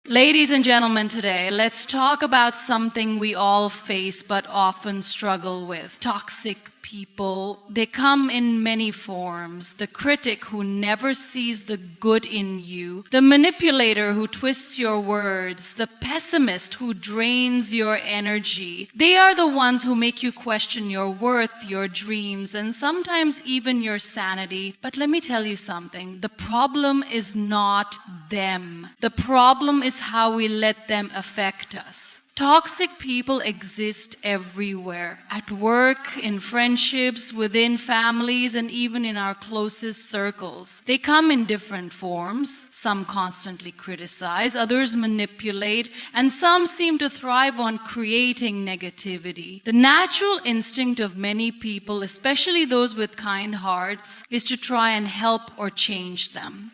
Ladies and gentlemen, today, let's talk about something we all face but often struggle with. Toxic people. They come in many forms. The critic who never sees the good in you, the manipulator who twists your words, the pessimist who drains your energy. They are the ones who make you question your worth, your dreams, and sometimes even your sanity. But let me tell you something. The problem is not them. The problem is how we let them affect us. Toxic people exist everywhere, at work, in friendships, within families, and even in our closest circles. They come in different forms. Some constantly criticize, others manipulate, and some seem to thrive on creating negativity. The natural instinct of many people, especially those with kind hearts, is to try and help or change them.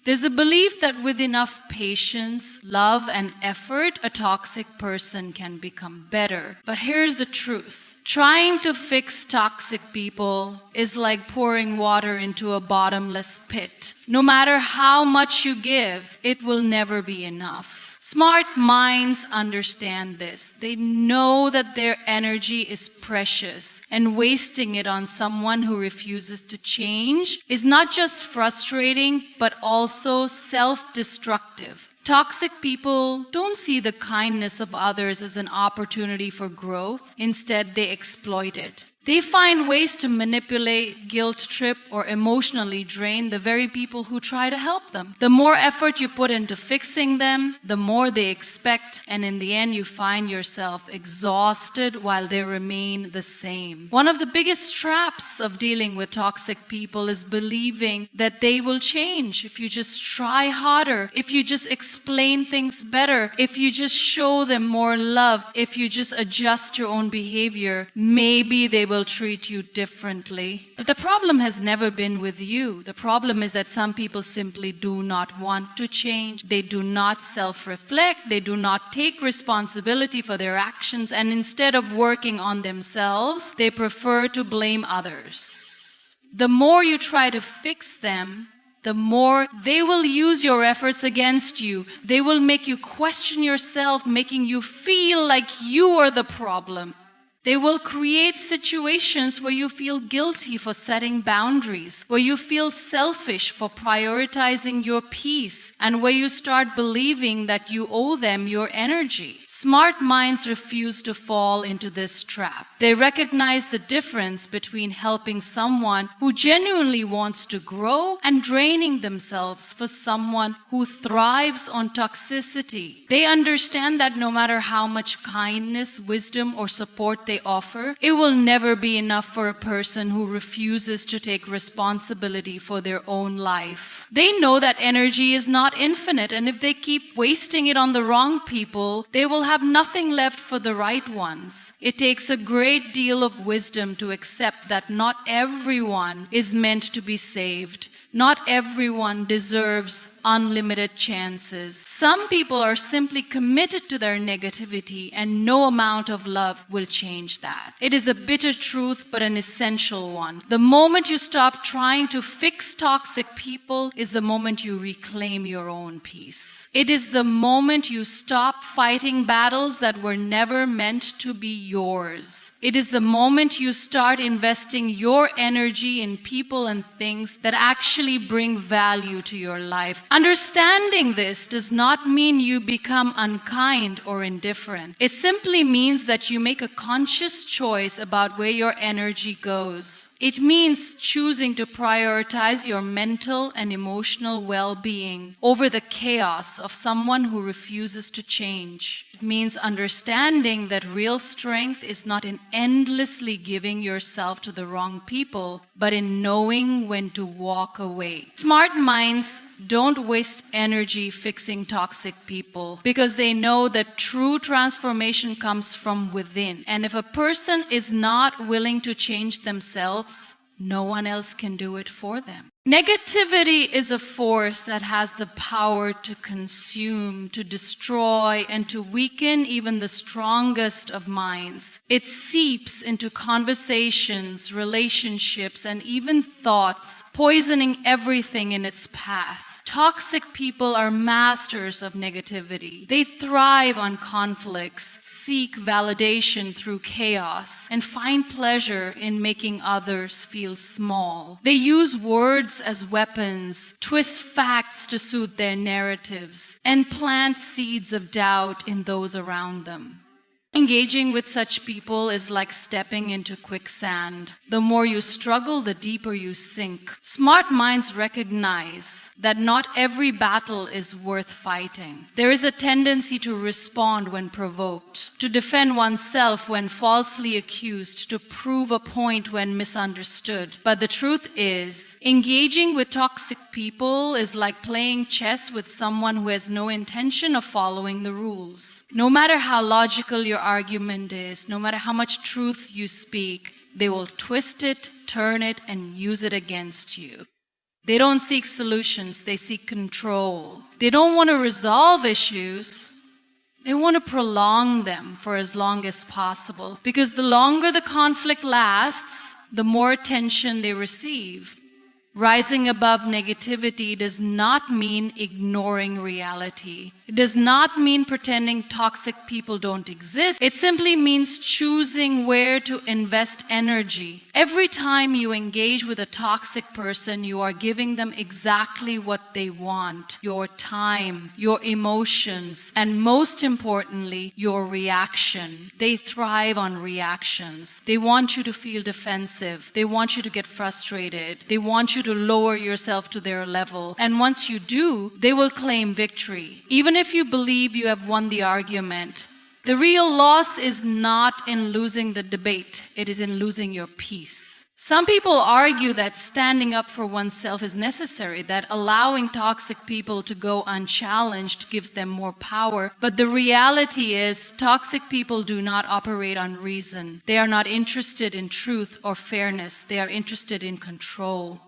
There's a belief that with enough patience, love, and effort, a toxic person can become better. But here's the truth. Trying to fix toxic people is like pouring water into a bottomless pit. No matter how much you give, it will never be enough. Smart minds understand this. They know that their energy is precious, and wasting it on someone who refuses to change is not just frustrating, but also self-destructive. Toxic people don't see the kindness of others as an opportunity for growth. Instead, they exploit it. They find ways to manipulate, guilt trip, or emotionally drain the very people who try to help them. The more effort you put into fixing them, the more they expect, and in the end you find yourself exhausted while they remain the same. One of the biggest traps of dealing with toxic people is believing that they will change if you just try harder, if you just explain things better, if you just show them more love, if you just adjust your own behavior, maybe they will treat you differently. But the problem has never been with you. The problem is that some people simply do not want to change. They do not self-reflect. They do not take responsibility for their actions. And instead of working on themselves, they prefer to blame others. The more you try to fix them, the more they will use your efforts against you. They will make you question yourself, making you feel like you are the problem. They will create situations where you feel guilty for setting boundaries, where you feel selfish for prioritizing your peace, and where you start believing that you owe them your energy. Smart minds refuse to fall into this trap. They recognize the difference between helping someone who genuinely wants to grow and draining themselves for someone who thrives on toxicity. They understand that no matter how much kindness, wisdom, or support they offer, it will never be enough for a person who refuses to take responsibility for their own life. They know that energy is not infinite, and if they keep wasting it on the wrong people, they will have nothing left for the right ones. It takes a great deal of wisdom to accept that not everyone is meant to be saved. Not everyone deserves unlimited chances. Some people are simply committed to their negativity, and no amount of love will change that. It is a bitter truth, but an essential one. The moment you stop trying to fix toxic people is the moment you reclaim your own peace. It is the moment you stop fighting battles that were never meant to be yours. It is the moment you start investing your energy in people and things that actually bring value to your life. Understanding this does not mean you become unkind or indifferent. It simply means that you make a conscious choice about where your energy goes. It means choosing to prioritize your mental and emotional well-being over the chaos of someone who refuses to change. It means understanding that real strength is not in endlessly giving yourself to the wrong people, but in knowing when to walk away. Smart minds don't waste energy fixing toxic people because they know that true transformation comes from within. And if a person is not willing to change themselves, no one else can do it for them. Negativity is a force that has the power to consume, to destroy, and to weaken even the strongest of minds. It seeps into conversations, relationships, and even thoughts, poisoning everything in its path. Toxic people are masters of negativity. They thrive on conflicts, seek validation through chaos, and find pleasure in making others feel small. They use words as weapons, twist facts to suit their narratives, and plant seeds of doubt in those around them. Engaging with such people is like stepping into quicksand. The more you struggle, the deeper you sink. Smart minds recognize that not every battle is worth fighting. There is a tendency to respond when provoked, to defend oneself when falsely accused, to prove a point when misunderstood. But the truth is, engaging with toxic people is like playing chess with someone who has no intention of following the rules. No matter how logical your argument is, no matter how much truth you speak, they will twist it, turn it, and use it against you. They don't seek solutions, they seek control. They don't want to resolve issues, they want to prolong them for as long as possible. Because the longer the conflict lasts, the more attention they receive. Rising above negativity does not mean ignoring reality. It does not mean pretending toxic people don't exist. It simply means choosing where to invest energy. Every time you engage with a toxic person, you are giving them exactly what they want: your time, your emotions, and most importantly, your reaction. They thrive on reactions. They want you to feel defensive. They want you to get frustrated. They want you to lower yourself to their level. And once you do, they will claim victory. Even if you believe you have won the argument, the real loss is not in losing the debate, it is in losing your peace. Some people argue that standing up for oneself is necessary, that allowing toxic people to go unchallenged gives them more power. But the reality is, toxic people do not operate on reason. They are not interested in truth or fairness. They are interested in control.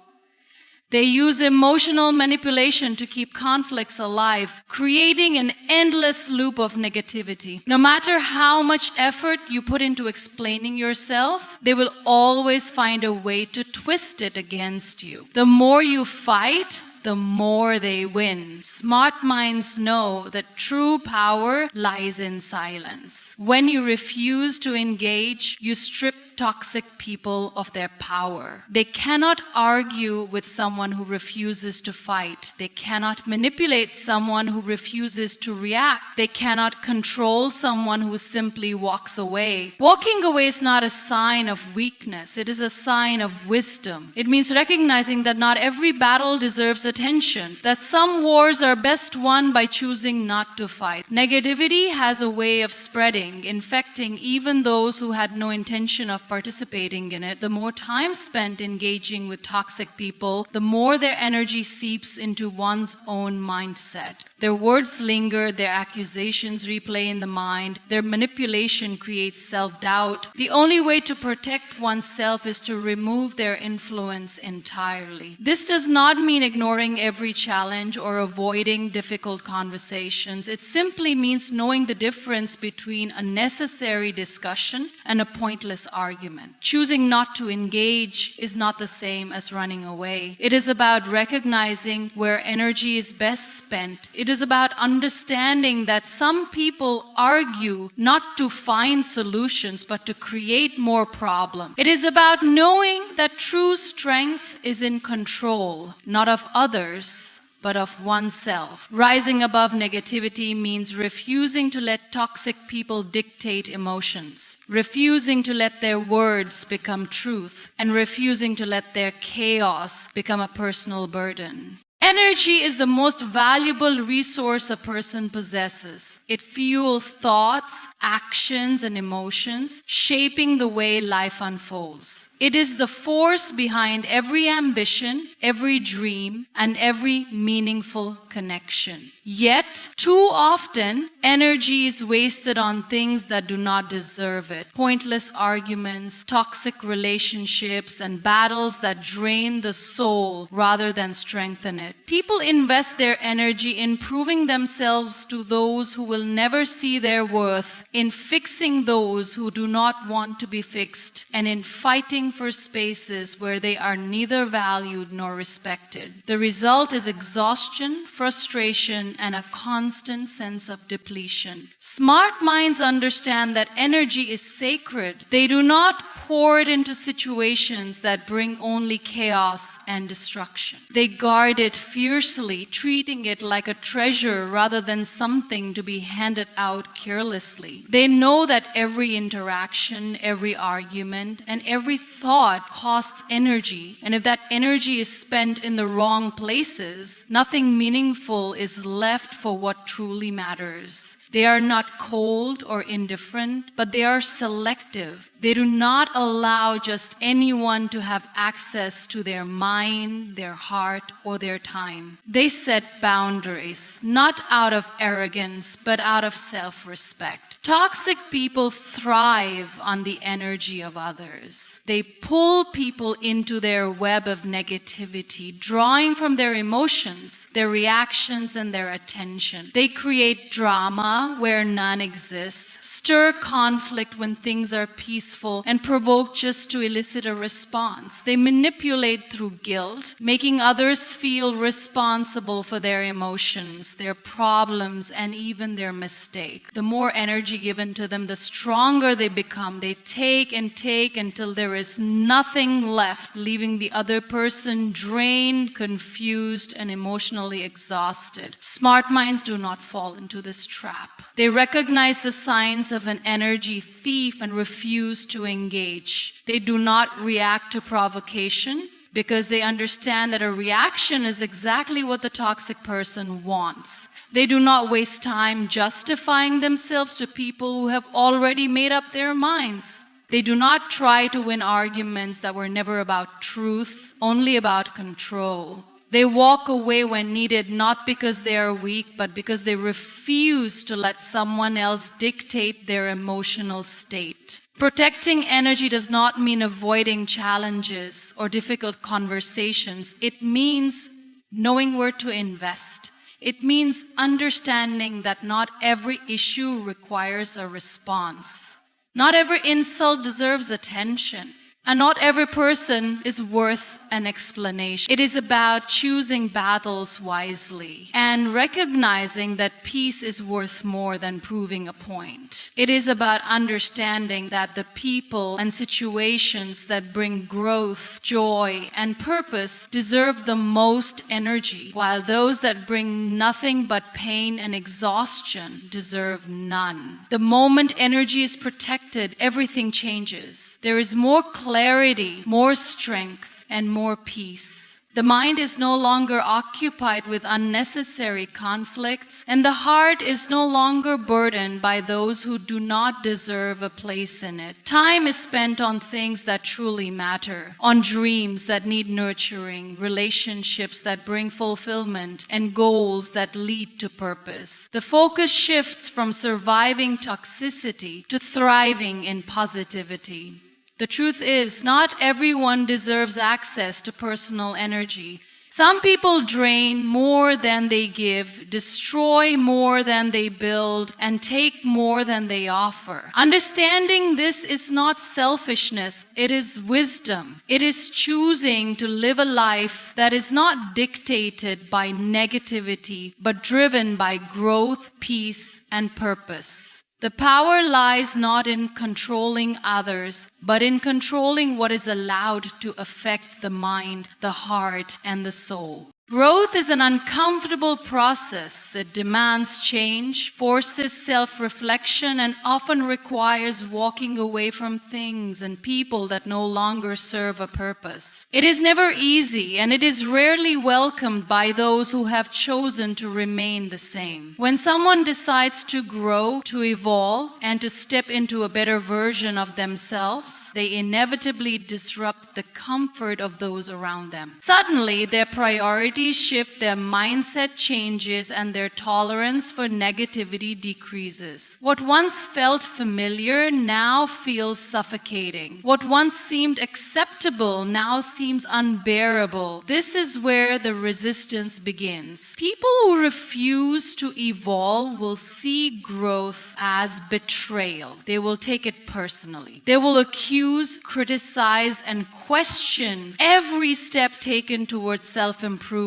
They use emotional manipulation to keep conflicts alive, creating an endless loop of negativity. No matter how much effort you put into explaining yourself, they will always find a way to twist it against you. The more you fight, the more they win. Smart minds know that true power lies in silence. When you refuse to engage, you strip toxic people of their power. They cannot argue with someone who refuses to fight. They cannot manipulate someone who refuses to react. They cannot control someone who simply walks away. Walking away is not a sign of weakness. It is a sign of wisdom. It means recognizing that not every battle deserves attention, that some wars are best won by choosing not to fight. Negativity has a way of spreading, infecting even those who had no intention of participating in it. The more time spent engaging with toxic people, the more their energy seeps into one's own mindset. Their words linger, their accusations replay in the mind, their manipulation creates self-doubt. The only way to protect oneself is to remove their influence entirely. This does not mean ignoring every challenge or avoiding difficult conversations. It simply means knowing the difference between a necessary discussion and a pointless argument. Choosing not to engage is not the same as running away. It is about recognizing where energy is best spent. It is about understanding that some people argue not to find solutions, but to create more problems. It is about knowing that true strength is in control, not of others, but of oneself. Rising above negativity means refusing to let toxic people dictate emotions, refusing to let their words become truth, and refusing to let their chaos become a personal burden. Energy is the most valuable resource a person possesses. It fuels thoughts, actions, and emotions, shaping the way life unfolds. It is the force behind every ambition, every dream, and every meaningful connection. Yet, too often, energy is wasted on things that do not deserve it. Pointless arguments, toxic relationships, and battles that drain the soul rather than strengthen it. People invest their energy in proving themselves to those who will never see their worth, in fixing those who do not want to be fixed, and in fighting for spaces where they are neither valued nor respected. The result is exhaustion, frustration, and a constant sense of depletion. Smart minds understand that energy is sacred. They do not pour it into situations that bring only chaos and destruction. They guard it fiercely, treating it like a treasure rather than something to be handed out carelessly. They know that every interaction, every argument, and every thought costs energy, and if that energy is spent in the wrong places, nothing meaningful is left for what truly matters. They are not cold or indifferent, but they are selective. They do not allow just anyone to have access to their mind, their heart, or their time. They set boundaries, not out of arrogance, but out of self-respect. Toxic people thrive on the energy of others. They pull people into their web of negativity, drawing from their emotions, their reactions, and their attention. They create drama where none exists, stir conflict when things are peaceful, and provoke just to elicit a response. They manipulate through guilt, making others feel responsible for their emotions, their problems, and even their mistake. The more energy given to them, the stronger they become. They take and take until there is nothing left, leaving the other person drained, confused, and emotionally exhausted. Smart minds do not fall into this trap. They recognize the signs of an energy thief and refuse to engage. They do not react to provocation, because they understand that a reaction is exactly what the toxic person wants. They do not waste time justifying themselves to people who have already made up their minds. They do not try to win arguments that were never about truth, only about control. They walk away when needed, not because they are weak, but because they refuse to let someone else dictate their emotional state. Protecting energy does not mean avoiding challenges or difficult conversations. It means knowing where to invest. It means understanding that not every issue requires a response. Not every insult deserves attention. And not every person is worth an explanation. It is about choosing battles wisely and recognizing that peace is worth more than proving a point. It is about understanding that the people and situations that bring growth, joy, and purpose deserve the most energy, while those that bring nothing but pain and exhaustion deserve none. The moment energy is protected, everything changes. There is more clarity, more strength, and more peace. The mind is no longer occupied with unnecessary conflicts, and the heart is no longer burdened by those who do not deserve a place in it. Time is spent on things that truly matter, on dreams that need nurturing, relationships that bring fulfillment, and goals that lead to purpose. The focus shifts from surviving toxicity to thriving in positivity. The truth is, not everyone deserves access to personal energy. Some people drain more than they give, destroy more than they build, and take more than they offer. Understanding this is not selfishness, it is wisdom. It is choosing to live a life that is not dictated by negativity, but driven by growth, peace, and purpose. The power lies not in controlling others, but in controlling what is allowed to affect the mind, the heart, and the soul. Growth is an uncomfortable process. It demands change, forces self-reflection, and often requires walking away from things and people that no longer serve a purpose. It is never easy, and it is rarely welcomed by those who have chosen to remain the same. When someone decides to grow, to evolve, and to step into a better version of themselves, they inevitably disrupt the comfort of those around them. Suddenly, their priorities priorities shift, their mindset changes, and their tolerance for negativity decreases. What once felt familiar now feels suffocating. What once seemed acceptable now seems unbearable. This is where the resistance begins. People who refuse to evolve will see growth as betrayal. They will take it personally. They will accuse, criticize, and question every step taken towards self-improvement.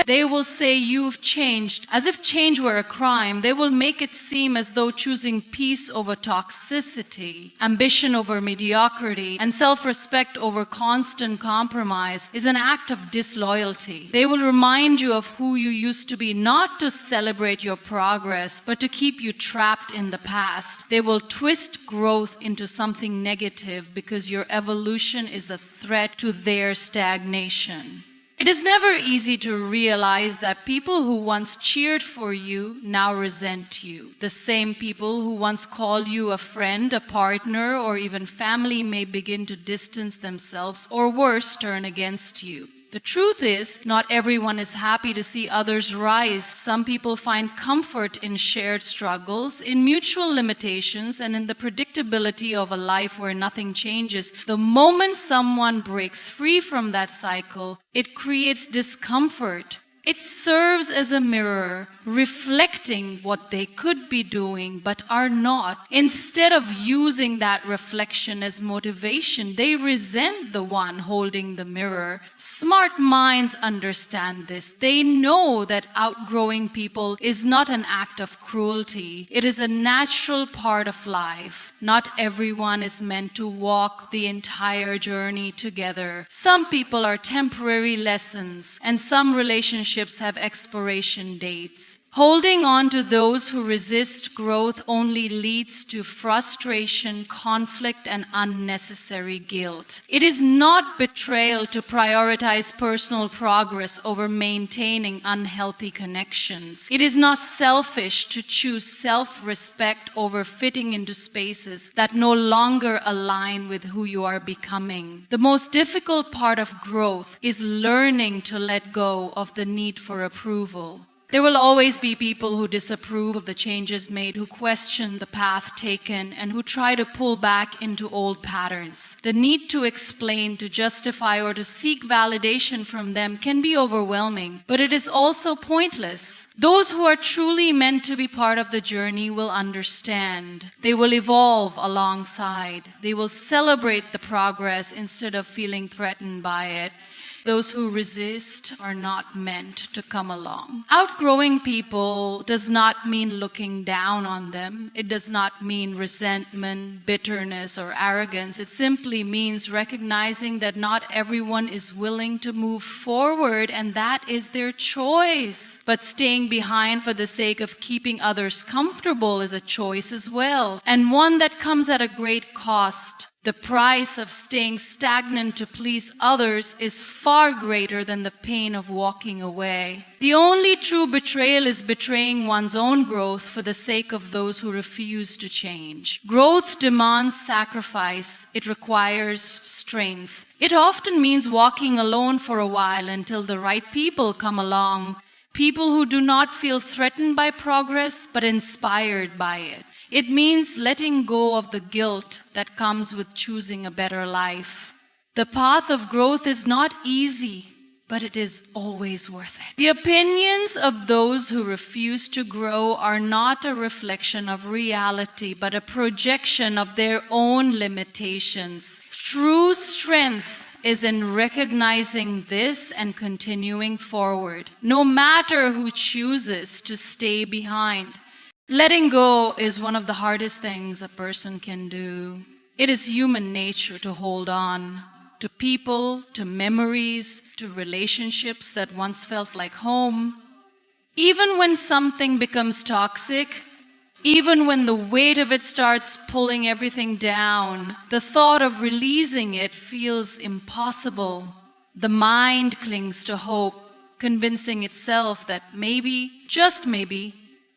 They will say you've changed, as if change were a crime. They will make it seem as though choosing peace over toxicity, ambition over mediocrity, and self-respect over constant compromise is an act of disloyalty. They will remind you of who you used to be, not to celebrate your progress, but to keep you trapped in the past. They will twist growth into something negative because your evolution is a threat to their stagnation. It is never easy to realize that people who once cheered for you now resent you. The same people who once called you a friend, a partner, or even family may begin to distance themselves, or worse, turn against you. The truth is, not everyone is happy to see others rise. Some people find comfort in shared struggles, in mutual limitations, and in the predictability of a life where nothing changes. The moment someone breaks free from that cycle, it creates discomfort. It serves as a mirror, reflecting what they could be doing but are not. Instead of using that reflection as motivation, they resent the one holding the mirror. Smart minds understand this. They know that outgrowing people is not an act of cruelty. It is a natural part of life. Not everyone is meant to walk the entire journey together. Some people are temporary lessons, and some relationships have expiration dates. Holding on to those who resist growth only leads to frustration, conflict, and unnecessary guilt. It is not betrayal to prioritize personal progress over maintaining unhealthy connections. It is not selfish to choose self-respect over fitting into spaces that no longer align with who you are becoming. The most difficult part of growth is learning to let go of the need for approval. There will always be people who disapprove of the changes made, who question the path taken, and who try to pull back into old patterns. The need to explain, to justify, or to seek validation from them can be overwhelming, but it is also pointless. Those who are truly meant to be part of the journey will understand. They will evolve alongside. They will celebrate the progress instead of feeling threatened by it. Those who resist are not meant to come along. Outgrowing people does not mean looking down on them. It does not mean resentment, bitterness, or arrogance. It simply means recognizing that not everyone is willing to move forward, and that is their choice. But staying behind for the sake of keeping others comfortable is a choice as well, and one that comes at a great cost. The price of staying stagnant to please others is far greater than the pain of walking away. The only true betrayal is betraying one's own growth for the sake of those who refuse to change. Growth demands sacrifice. It requires strength. It often means walking alone for a while until the right people come along. People who do not feel threatened by progress, but inspired by it. It means letting go of the guilt that comes with choosing a better life. The path of growth is not easy, but it is always worth it. The opinions of those who refuse to grow are not a reflection of reality, but a projection of their own limitations. True strength is in recognizing this and continuing forward, no matter who chooses to stay behind. Letting go is one of the hardest things a person can do. It is human nature to hold on to people, to memories, to relationships that once felt like home. Even when something becomes toxic, even when the weight of it starts pulling everything down, the thought of releasing it feels impossible. The mind clings to hope, convincing itself that maybe, just maybe,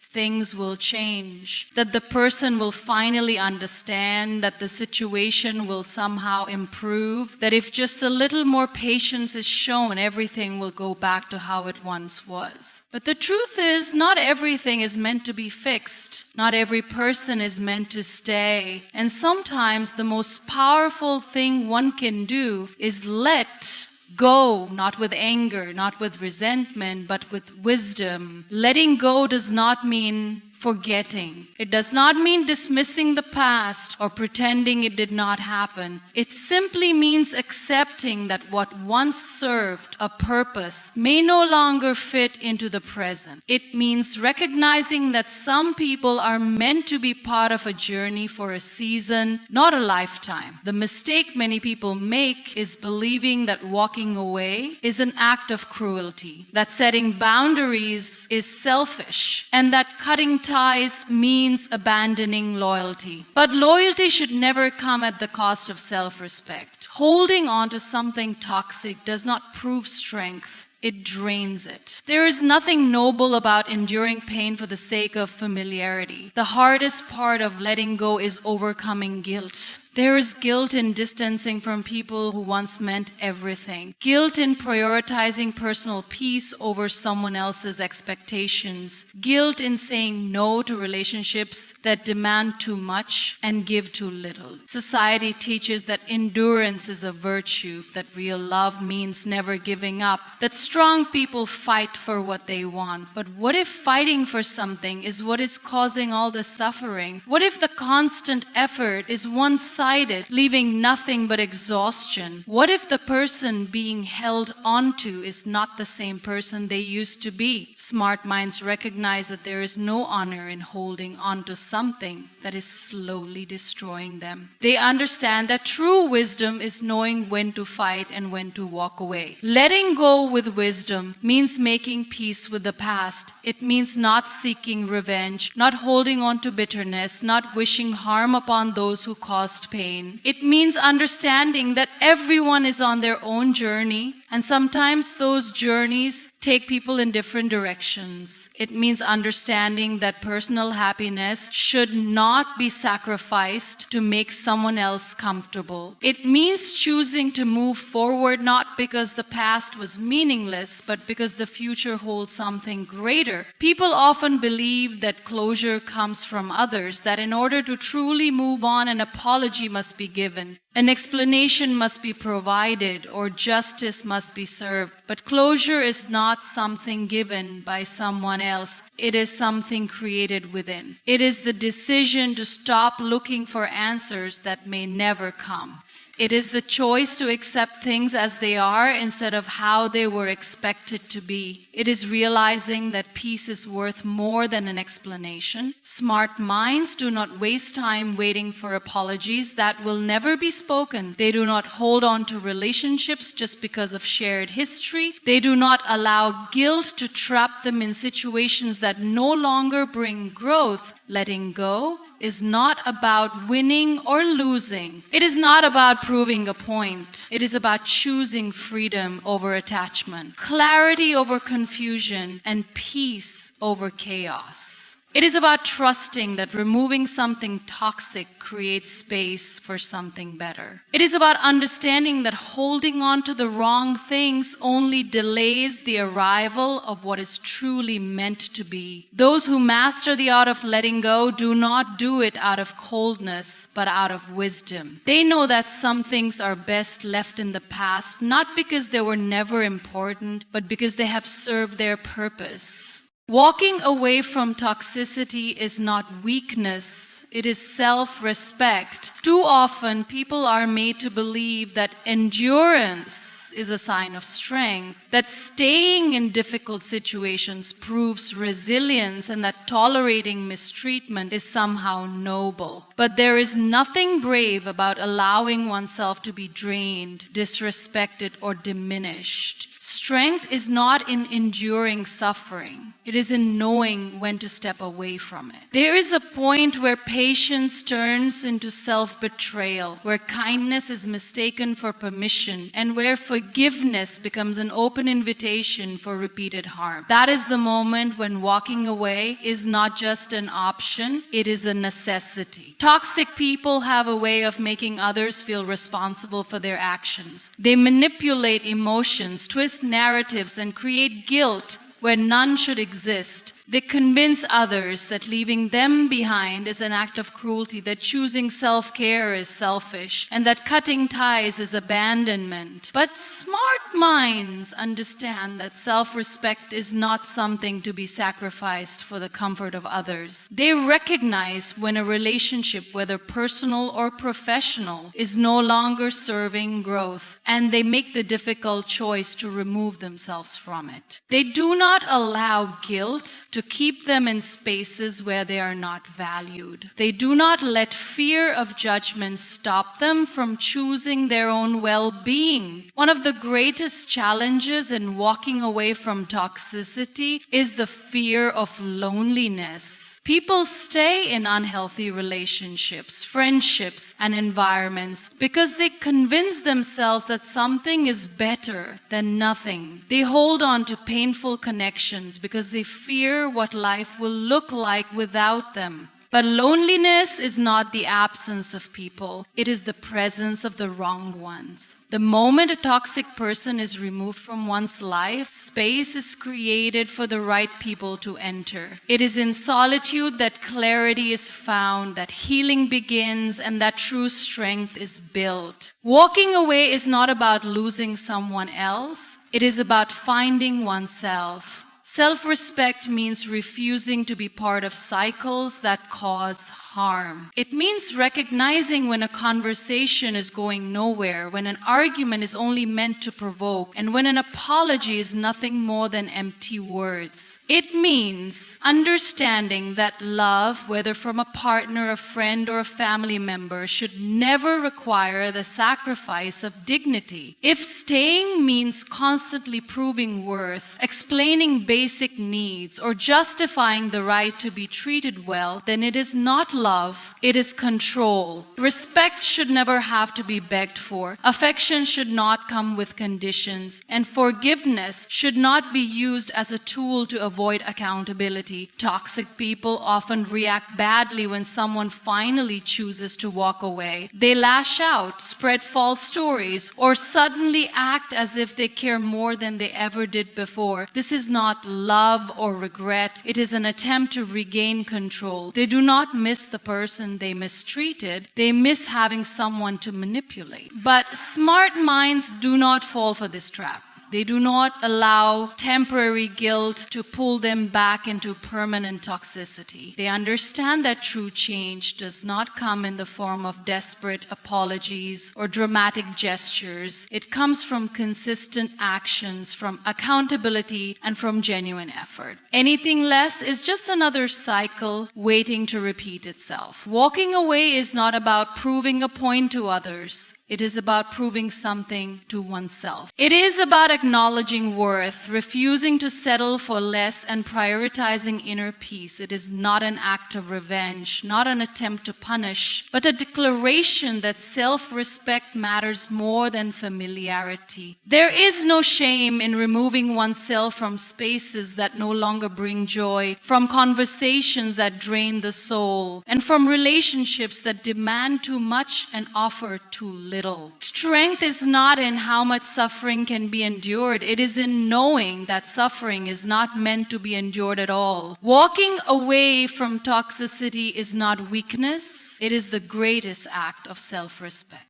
things will change, that the person will finally understand, that the situation will somehow improve, that if just a little more patience is shown, everything will go back to how it once was. But the truth is, not everything is meant to be fixed. Not every person is meant to stay. And sometimes the most powerful thing one can do is let go, not with anger, not with resentment, but with wisdom. Letting go does not mean forgetting. It does not mean dismissing the past or pretending it did not happen. It simply means accepting that what once served a purpose may no longer fit into the present. It means recognizing that some people are meant to be part of a journey for a season, not a lifetime. The mistake many people make is believing that walking away is an act of cruelty, that setting boundaries is selfish, and that cutting ties means abandoning loyalty. But loyalty should never come at the cost of self-respect. Holding on to something toxic does not prove strength. It drains it. There is nothing noble about enduring pain for the sake of familiarity. The hardest part of letting go is overcoming guilt. There is guilt in distancing from people who once meant everything. Guilt in prioritizing personal peace over someone else's expectations. Guilt in saying no to relationships that demand too much and give too little. Society teaches that endurance is a virtue, that real love means never giving up, that strong people fight for what they want. But what if fighting for something is what is causing all the suffering? What if the constant effort is one-sided, leaving nothing but exhaustion? What if the person being held onto is not the same person they used to be? Smart minds recognize that there is no honor in holding onto something that is slowly destroying them. They understand that true wisdom is knowing when to fight and when to walk away. Letting go with wisdom means making peace with the past. It means not seeking revenge, not holding on to bitterness, not wishing harm upon those who caused pain. It means understanding that everyone is on their own journey, and sometimes those journeys take people in different directions. It means understanding that personal happiness should not be sacrificed to make someone else comfortable. It means choosing to move forward not because the past was meaningless, but because the future holds something greater. People often believe that closure comes from others, that in order to truly move on, an apology must be given, an explanation must be provided, or justice must be served. But closure is not something given by someone else. It is something created within. It is the decision to stop looking for answers that may never come. It is the choice to accept things as they are instead of how they were expected to be. It is realizing that peace is worth more than an explanation. Smart minds do not waste time waiting for apologies that will never be spoken. They do not hold on to relationships just because of shared history. They do not allow guilt to trap them in situations that no longer bring growth. Letting go is not about winning or losing. It is not about proving a point. It is about choosing freedom over attachment, clarity over confusion, and peace over chaos. It is about trusting that removing something toxic creates space for something better. It is about understanding that holding on to the wrong things only delays the arrival of what is truly meant to be. Those who master the art of letting go do not do it out of coldness, but out of wisdom. They know that some things are best left in the past, not because they were never important, but because they have served their purpose. Walking away from toxicity is not weakness, it is self-respect. Too often, people are made to believe that endurance is a sign of strength, that staying in difficult situations proves resilience, and that tolerating mistreatment is somehow noble. But there is nothing brave about allowing oneself to be drained, disrespected, or diminished. Strength is not in enduring suffering. It is in knowing when to step away from it. There is a point where patience turns into self-betrayal, where kindness is mistaken for permission, and where forgiveness becomes an open invitation for repeated harm. That is the moment when walking away is not just an option, it is a necessity. Toxic people have a way of making others feel responsible for their actions. They manipulate emotions, twist narratives, and create guilt where none should exist. They convince others that leaving them behind is an act of cruelty, that choosing self-care is selfish, and that cutting ties is abandonment. But smart minds understand that self-respect is not something to be sacrificed for the comfort of others. They recognize when a relationship, whether personal or professional, is no longer serving growth, and they make the difficult choice to remove themselves from it. They do not allow guilt to keep them in spaces where they are not valued. They do not let fear of judgment stop them from choosing their own well-being. One of the greatest challenges in walking away from toxicity is the fear of loneliness. People stay in unhealthy relationships, friendships, and environments because they convince themselves that something is better than nothing. They hold on to painful connections because they fear what life will look like without them. But loneliness is not the absence of people, it is the presence of the wrong ones. The moment a toxic person is removed from one's life, space is created for the right people to enter. It is in solitude that clarity is found, that healing begins, and that true strength is built. Walking away is not about losing someone else, it is about finding oneself. Self-respect means refusing to be part of cycles that cause harm. It means recognizing when a conversation is going nowhere, when an argument is only meant to provoke, and when an apology is nothing more than empty words. It means understanding that love, whether from a partner, a friend, or a family member, should never require the sacrifice of dignity. If staying means constantly proving worth, explaining basic needs, or justifying the right to be treated well, then it is not love, it is control. Respect should never have to be begged for. Affection should not come with conditions. And forgiveness should not be used as a tool to avoid accountability. Toxic people often react badly when someone finally chooses to walk away. They lash out, spread false stories, or suddenly act as if they care more than they ever did before. This is not love or regret. It is an attempt to regain control. They do not miss the person they mistreated. They miss having someone to manipulate. But smart minds do not fall for this trap. They do not allow temporary guilt to pull them back into permanent toxicity. They understand that true change does not come in the form of desperate apologies or dramatic gestures. It comes from consistent actions, from accountability, and from genuine effort. Anything less is just another cycle waiting to repeat itself. Walking away is not about proving a point to others. It is about proving something to oneself. It is about acknowledging worth, refusing to settle for less, and prioritizing inner peace. It is not an act of revenge, not an attempt to punish, but a declaration that self-respect matters more than familiarity. There is no shame in removing oneself from spaces that no longer bring joy, from conversations that drain the soul, and from relationships that demand too much and offer too little. Strength is not in how much suffering can be endured. It is in knowing that suffering is not meant to be endured at all. Walking away from toxicity is not weakness. It is the greatest act of self-respect.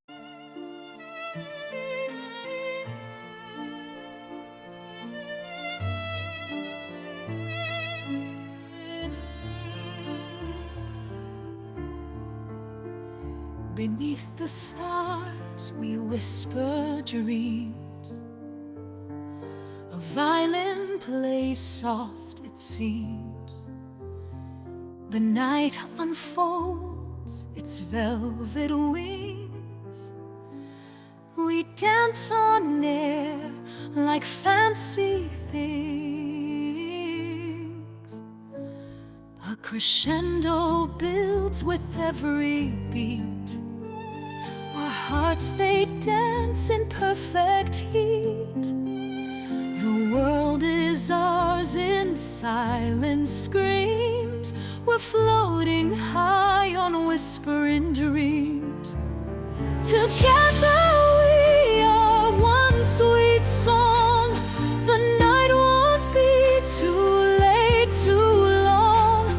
Beneath the stars we whisper dreams. A violin plays soft, it seems. The night unfolds its velvet wings. We dance on air like fancy things. A crescendo builds with every beat. Our hearts, they dance in perfect heat. The world is ours in silent screams. We're floating high on whispering dreams. Together we are one sweet song. The night won't be too late, too long.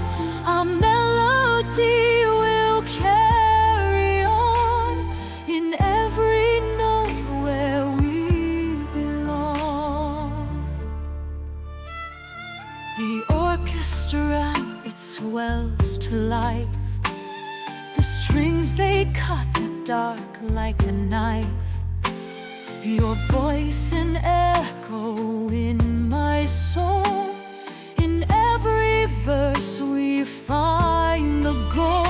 Our melody will carry on in every note where we belong. The orchestra, it swells to life. The strings, they cut the dark like a knife. Your voice an echo in my soul. In every verse we find the gold.